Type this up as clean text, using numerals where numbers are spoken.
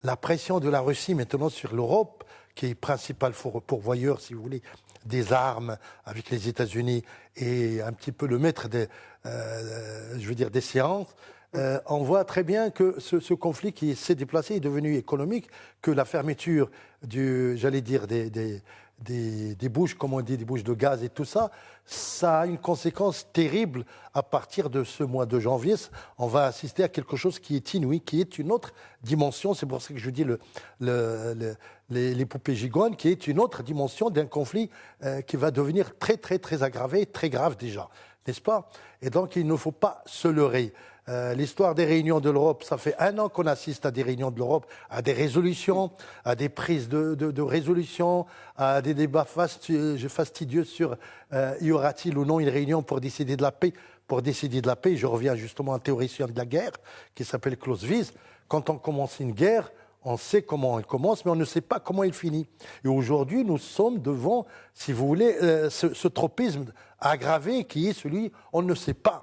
la pression de la Russie maintenant sur l'Europe, qui est principal pourvoyeur, si vous voulez, des armes avec les États-Unis et un petit peu le maître des séances, on voit très bien que ce conflit qui s'est déplacé est devenu économique, que la fermeture des bouches, comme on dit, des bouches de gaz et tout ça, ça a une conséquence terrible. À partir de ce mois de janvier, on va assister à quelque chose qui est inouï, qui est une autre dimension. C'est pour ça que je dis les poupées gigounes, qui est une autre dimension d'un conflit qui va devenir très, très, très aggravé, très grave déjà, n'est-ce pas? Et donc, il ne faut pas se leurrer. L'histoire des réunions de l'Europe, ça fait 1 an qu'on assiste à des réunions de l'Europe, à des résolutions, à des prises de résolutions, à des débats fastidieux sur y aura-t-il ou non une réunion pour décider de la paix. Pour décider de la paix, je reviens justement à un théoricien de la guerre qui s'appelle Clausewitz. Quand on commence une guerre, on sait comment elle commence, mais on ne sait pas comment elle finit. Et aujourd'hui, nous sommes devant, si vous voulez, ce tropisme aggravé qui est celui, on ne sait pas.